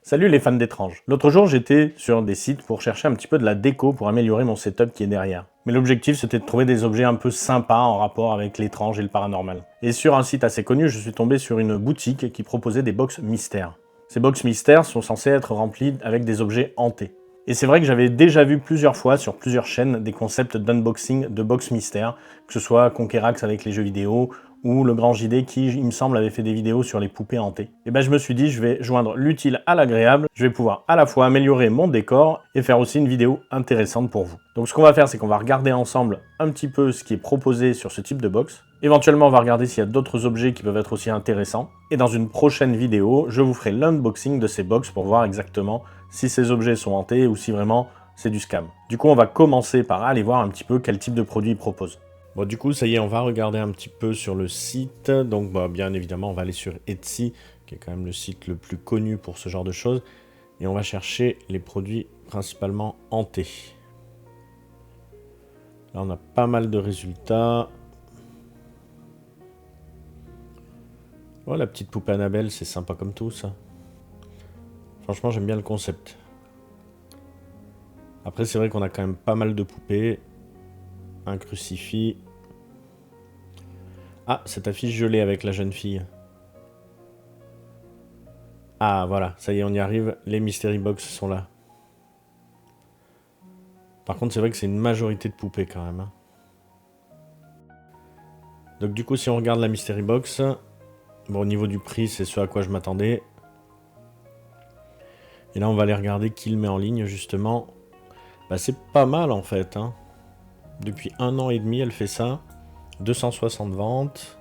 Salut les fans d'étranges. L'autre jour, j'étais sur des sites pour chercher un petit peu de la déco pour améliorer mon setup qui est derrière. Mais l'objectif, c'était de trouver des objets un peu sympas en rapport avec l'étrange et le paranormal. Et sur un site assez connu, je suis tombé sur une boutique qui proposait des box mystères. Ces box mystères sont censés être remplis avec des objets hantés. Et c'est vrai que j'avais déjà vu plusieurs fois sur plusieurs chaînes des concepts d'unboxing de box mystères, que ce soit Conquerax avec les jeux vidéo, ou le grand JD qui, il me semble, avait fait des vidéos sur les poupées hantées. Et ben je me suis dit, je vais joindre l'utile à l'agréable, je vais pouvoir à la fois améliorer mon décor et faire aussi une vidéo intéressante pour vous. Donc ce qu'on va faire, c'est qu'on va regarder ensemble un petit peu ce qui est proposé sur ce type de box. Éventuellement, on va regarder s'il y a d'autres objets qui peuvent être aussi intéressants. Et dans une prochaine vidéo, je vous ferai l'unboxing de ces box pour voir exactement si ces objets sont hantés ou si vraiment c'est du scam. Du coup, on va commencer par aller voir un petit peu quel type de produit ils proposent. Bon, du coup, ça y est, on va regarder un petit peu sur le site. Donc, bien évidemment, on va aller sur Etsy, qui est quand même le site le plus connu pour ce genre de choses. Et on va chercher les produits principalement hantés. Là, on a pas mal de résultats. Oh, la petite poupée Annabelle, c'est sympa comme tout, ça. Franchement, j'aime bien le concept. Après, c'est vrai qu'on a quand même pas mal de poupées. Un crucifix. Ah, cette affiche, je l'ai avec la jeune fille. Ah, voilà, ça y est, on y arrive. Les Mystery Box sont là. Par contre, c'est vrai que c'est une majorité de poupées quand même. Hein. Donc du coup, si on regarde la Mystery Box, bon, au niveau du prix, c'est ce à quoi je m'attendais. Et là, on va aller regarder qui le met en ligne, justement. Bah, c'est pas mal, en fait. Hein. Depuis 1 an et demi, elle fait ça. 260 ventes.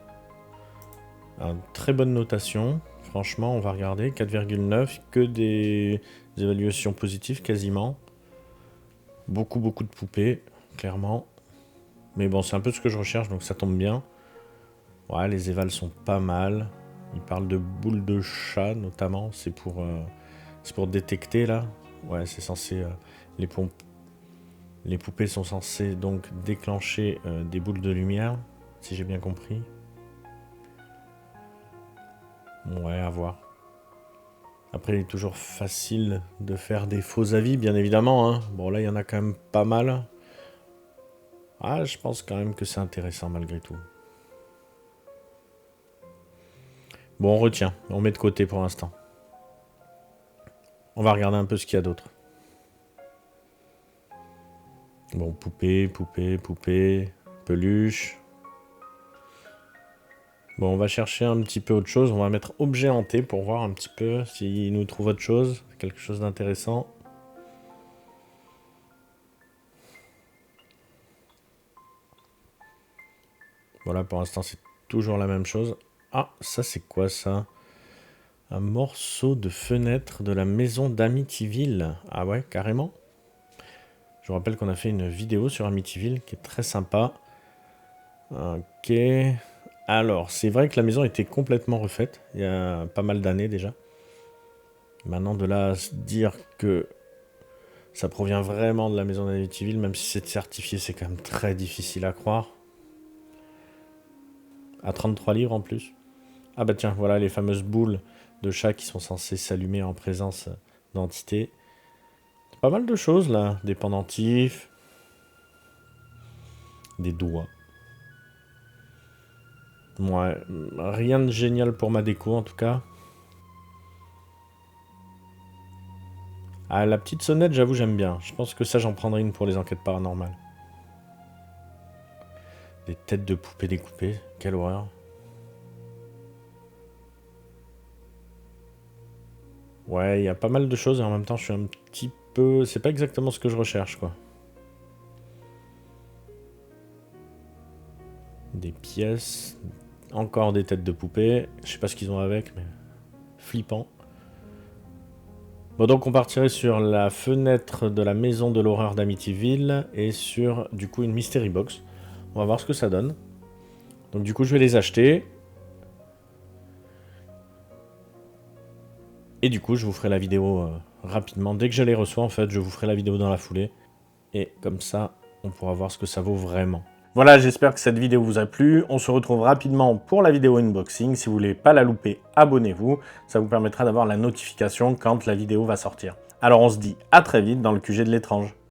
Très bonne notation. Franchement, on va regarder. 4,9. Que des évaluations positives, quasiment. Beaucoup de poupées, clairement. Mais bon, c'est un peu ce que je recherche, donc ça tombe bien. Ouais, les évals sont pas mal. Ils parlent de boules de chat, notamment. C'est pour détecter, là. Ouais, c'est censé... les poupées sont censées, donc, déclencher des boules de lumière, si j'ai bien compris. Ouais, à voir. Après, il est toujours facile de faire des faux avis, bien évidemment. Hein. Bon, là, il y en a quand même pas mal. Ah, je pense quand même que c'est intéressant, malgré tout. Bon, on retient. On met de côté pour l'instant. On va regarder un peu ce qu'il y a d'autre. Bon, poupée, peluche. Bon, on va chercher un petit peu autre chose. On va mettre objet hanté pour voir un petit peu s'il nous trouve autre chose. Quelque chose d'intéressant. Voilà, pour l'instant, c'est toujours la même chose. Ah, ça, c'est quoi, ça? Un morceau de fenêtre de la maison d'Amityville. Ah ouais, carrément. Je vous rappelle qu'on a fait une vidéo sur Amityville qui est très sympa. Ok. Alors, c'est vrai que la maison était complètement refaite. Il y a pas mal d'années déjà. Maintenant, de là à se dire que ça provient vraiment de la maison d'Amityville, même si c'est certifié, c'est quand même très difficile à croire. À 33 livres en plus. Ah bah tiens, voilà les fameuses boules de chat qui sont censées s'allumer en présence d'entités. Pas mal de choses là. Des pendentifs. Des doigts. Ouais, rien de génial pour ma déco en tout cas. Ah, la petite sonnette, j'avoue, j'aime bien. Je pense que ça, j'en prendrai une pour les enquêtes paranormales. Des têtes de poupées découpées. Quelle horreur. Ouais, il y a pas mal de choses et en même temps, je suis un petit peu... C'est pas exactement ce que je recherche, quoi. Des pièces. Encore des têtes de poupées. Je sais pas ce qu'ils ont avec, mais... Flippant. Bon, donc on partirait sur la fenêtre de la maison de l'horreur d'Amityville et sur, du coup, une mystery box. On va voir ce que ça donne. Donc du coup, je vais les acheter. Et du coup, je vous ferai la vidéo rapidement. Dès que je les reçois, en fait, je vous ferai la vidéo dans la foulée. Et comme ça, on pourra voir ce que ça vaut vraiment. Voilà, j'espère que cette vidéo vous a plu. On se retrouve rapidement pour la vidéo unboxing. Si vous voulez pas la louper, abonnez-vous. Ça vous permettra d'avoir la notification quand la vidéo va sortir. Alors on se dit à très vite dans le QG de l'étrange.